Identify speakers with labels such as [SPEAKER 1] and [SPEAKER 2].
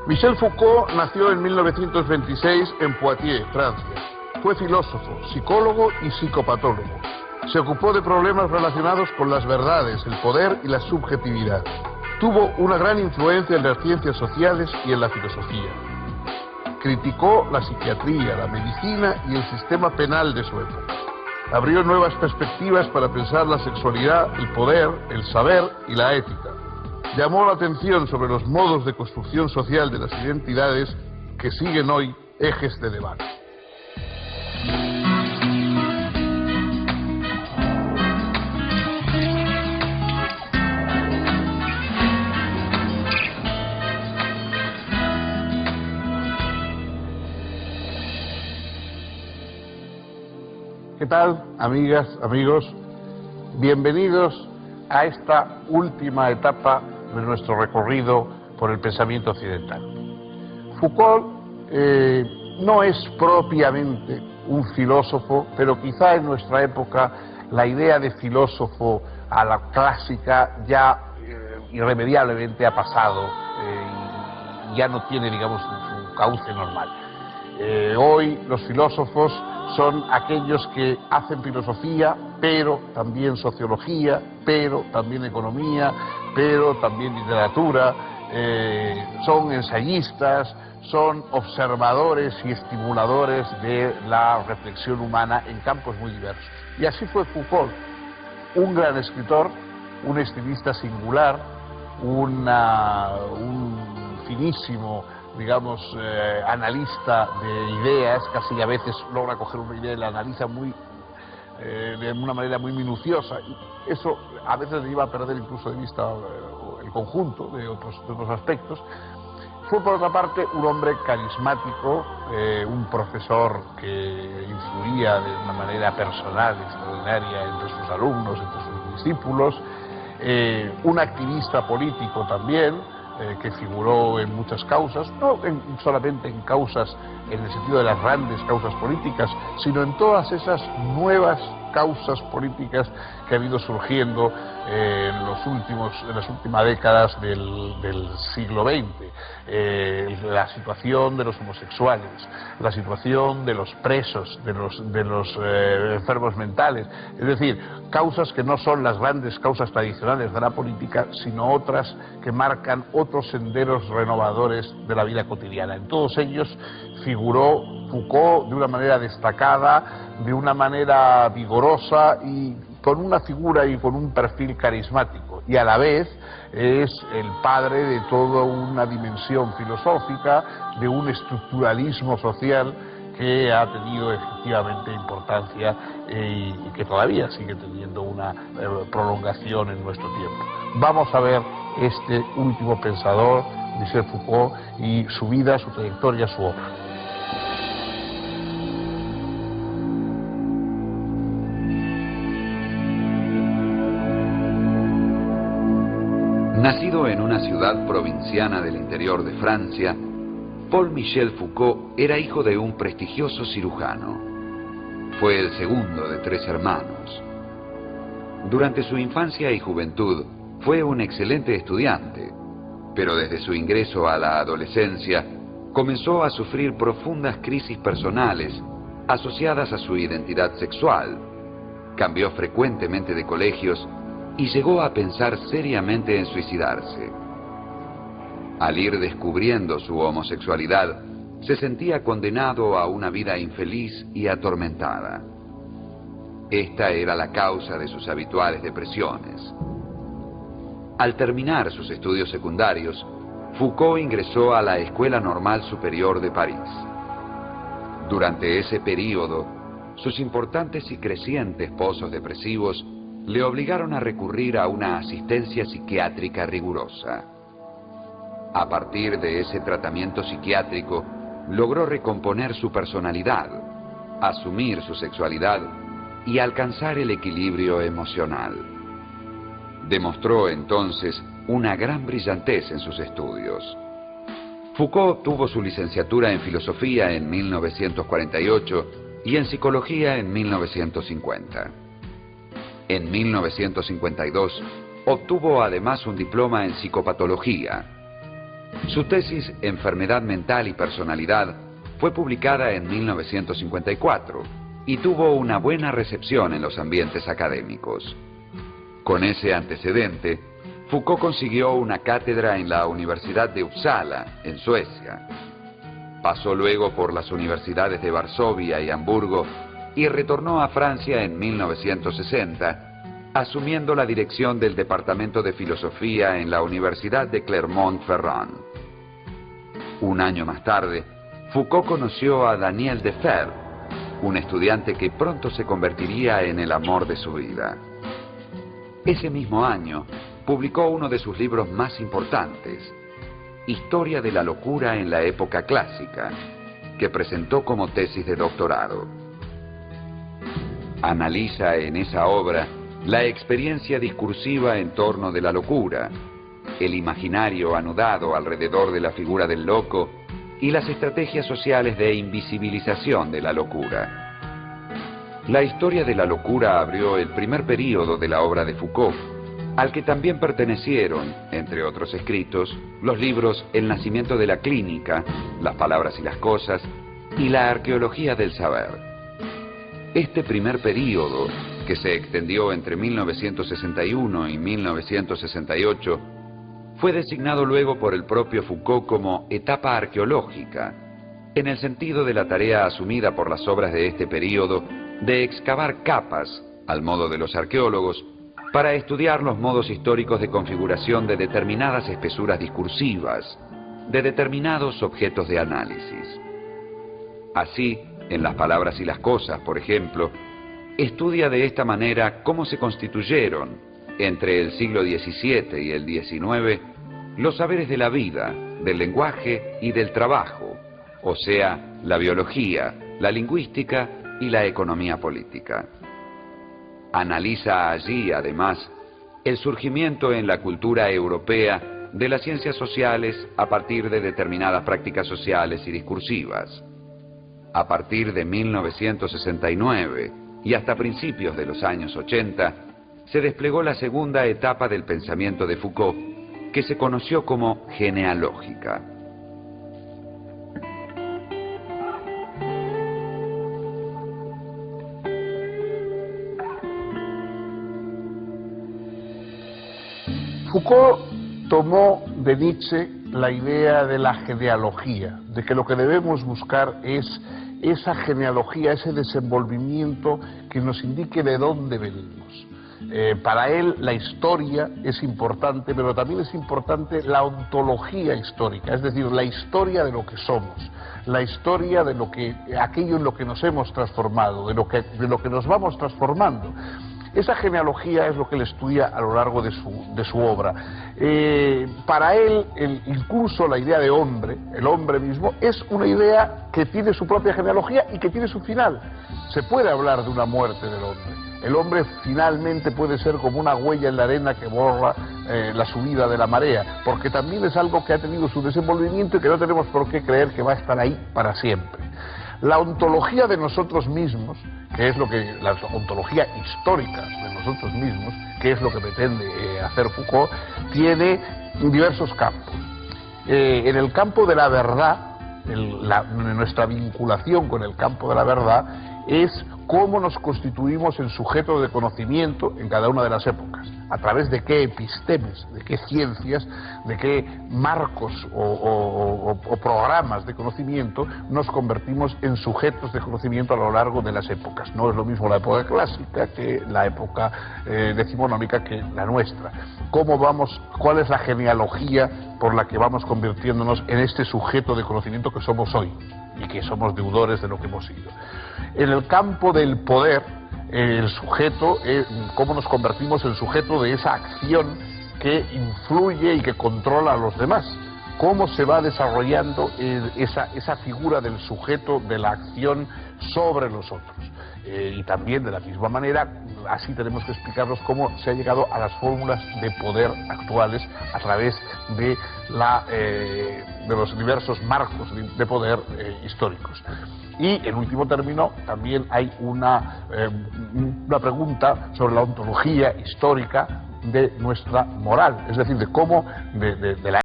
[SPEAKER 1] Michel Foucault nació en 1926 en Poitiers, Francia. Fue filósofo, psicólogo y psicopatólogo. Se ocupó de problemas relacionados con las verdades, el poder y la subjetividad. Tuvo una gran influencia en las ciencias sociales y en la filosofía. Criticó la psiquiatría, la medicina y el sistema penal de su época. Abrió nuevas perspectivas para pensar la sexualidad, el poder, el saber y la ética. Llamó la atención sobre los modos de construcción social de las identidades que siguen hoy ejes de debate. ¿Qué tal, amigas, amigos? Bienvenidos a esta última etapa de nuestro recorrido por el pensamiento occidental. Foucault no es propiamente un filósofo, pero quizá en nuestra época la idea de filósofo a la clásica ya irremediablemente ha pasado y ya no tiene, digamos, su cauce normal. Hoy los filósofos son aquellos que hacen filosofía, pero también sociología, pero también economía, pero también literatura, son ensayistas, son observadores y estimuladores de la reflexión humana en campos muy diversos. Y así fue Foucault, un gran escritor, un estilista singular, un finísimo, digamos, analista de ideas, casi a veces logra coger una idea y la analiza de una manera muy minuciosa, y eso a veces le iba a perder incluso de vista el conjunto de otros aspectos. Fue, por otra parte, un hombre carismático, un profesor que influía de una manera personal extraordinaria entre sus alumnos, entre sus discípulos, un activista político también, que figuró en muchas causas, no solamente en causas en el sentido de las grandes causas políticas, sino en todas esas nuevas causas políticas que han ido surgiendo en las últimas décadas del siglo XX. La situación de los homosexuales, la situación de los presos, de los enfermos mentales, es decir, causas que no son las grandes causas tradicionales de la política, sino otras que marcan otros senderos renovadores de la vida cotidiana. En todos ellos figuró Foucault de una manera destacada, de una manera vigorosa y con una figura y con un perfil carismático, y a la vez es el padre de toda una dimensión filosófica, de un estructuralismo social que ha tenido efectivamente importancia y que todavía sigue teniendo una prolongación en nuestro tiempo. Vamos a ver este último pensador, Michel Foucault, y su vida, su trayectoria, su obra.
[SPEAKER 2] Nacido en una ciudad provinciana del interior de Francia, Paul-Michel Foucault era hijo de un prestigioso cirujano. Fue el segundo de 3 hermanos. Durante su infancia y juventud fue un excelente estudiante, pero desde su ingreso a la adolescencia comenzó a sufrir profundas crisis personales asociadas a su identidad sexual. Cambió frecuentemente de colegios y llegó a pensar seriamente en suicidarse. Al ir descubriendo su homosexualidad, se sentía condenado a una vida infeliz y atormentada. Esta era la causa de sus habituales depresiones. Al terminar sus estudios secundarios, Foucault ingresó a la Escuela Normal Superior de París. Durante ese período, sus importantes y crecientes pozos depresivos le obligaron a recurrir a una asistencia psiquiátrica rigurosa. A partir de ese tratamiento psiquiátrico, logró recomponer su personalidad, asumir su sexualidad y alcanzar el equilibrio emocional. Demostró entonces una gran brillantez en sus estudios. Foucault obtuvo su licenciatura en filosofía en 1948 y en psicología en 1950. En 1952 obtuvo además un diploma en psicopatología. Su tesis Enfermedad mental y personalidad fue publicada en 1954 y tuvo una buena recepción en los ambientes académicos. Con ese antecedente, Foucault consiguió una cátedra en la Universidad de Uppsala, en Suecia. Pasó luego por las universidades de Varsovia y Hamburgo y retornó a Francia en 1960, asumiendo la dirección del Departamento de Filosofía en la Universidad de Clermont-Ferrand. Un año más tarde, Foucault conoció a Daniel Defer, un estudiante que pronto se convertiría en el amor de su vida. Ese mismo año, publicó uno de sus libros más importantes, Historia de la locura en la época clásica, que presentó como tesis de doctorado. Analiza en esa obra la experiencia discursiva en torno de la locura, el imaginario anudado alrededor de la figura del loco y las estrategias sociales de invisibilización de la locura. La historia de la locura abrió el primer período de la obra de Foucault, al que también pertenecieron, entre otros escritos, los libros El nacimiento de la clínica, Las palabras y las cosas, y La arqueología del saber. Este primer período, que se extendió entre 1961 y 1968, fue designado luego por el propio Foucault como etapa arqueológica, en el sentido de la tarea asumida por las obras de este período de excavar capas, al modo de los arqueólogos, para estudiar los modos históricos de configuración de determinadas espesuras discursivas, de determinados objetos de análisis. Así, en Las palabras y las cosas, por ejemplo, estudia de esta manera cómo se constituyeron, entre el siglo XVII y el XIX, los saberes de la vida, del lenguaje y del trabajo, o sea, la biología, la lingüística y la economía política. Analiza allí, además, el surgimiento en la cultura europea de las ciencias sociales a partir de determinadas prácticas sociales y discursivas. A partir de 1969 y hasta principios de los años 80, se desplegó la segunda etapa del pensamiento de Foucault, que se conoció como genealógica.
[SPEAKER 1] Foucault tomó de Nietzsche la idea de la genealogía, de que lo que debemos buscar es esa genealogía, ese desenvolvimiento que nos indique de dónde venimos. Para él la historia es importante, pero también es importante la ontología histórica, es decir, la historia de lo que somos, la historia de aquello en lo que nos hemos transformado, de lo que nos vamos transformando. Esa genealogía es lo que él estudia a lo largo de su obra. Para él, incluso la idea de hombre, el hombre mismo, es una idea que tiene su propia genealogía y que tiene su final. Se puede hablar de una muerte del hombre. El hombre finalmente puede ser como una huella en la arena que borra la subida de la marea, porque también es algo que ha tenido su desenvolvimiento y que no tenemos por qué creer que va a estar ahí para siempre. La ontología de nosotros mismos, que es la ontología histórica de nosotros mismos, que es lo que pretende hacer Foucault, tiene diversos campos. En el campo de la verdad, nuestra vinculación con el campo de la verdad es cómo nos constituimos en sujetos de conocimiento en cada una de las épocas, a través de qué epistemes, de qué ciencias, de qué marcos o programas de conocimiento nos convertimos en sujetos de conocimiento a lo largo de las épocas. No es lo mismo la época clásica que la época decimonónica que la nuestra. ¿Cuál es la genealogía por la que vamos convirtiéndonos en este sujeto de conocimiento que somos hoy y que somos deudores de lo que hemos sido? En el campo del poder, el sujeto, cómo nos convertimos en sujeto de esa acción que influye y que controla a los demás. Cómo se va desarrollando esa figura del sujeto de la acción sobre los otros. Y también, de la misma manera, así tenemos que explicarnos cómo se ha llegado a las fórmulas de poder actuales a través de los diversos marcos de poder históricos. Y, en último término, también hay una pregunta sobre la ontología histórica de nuestra moral, es decir, de cómo, de la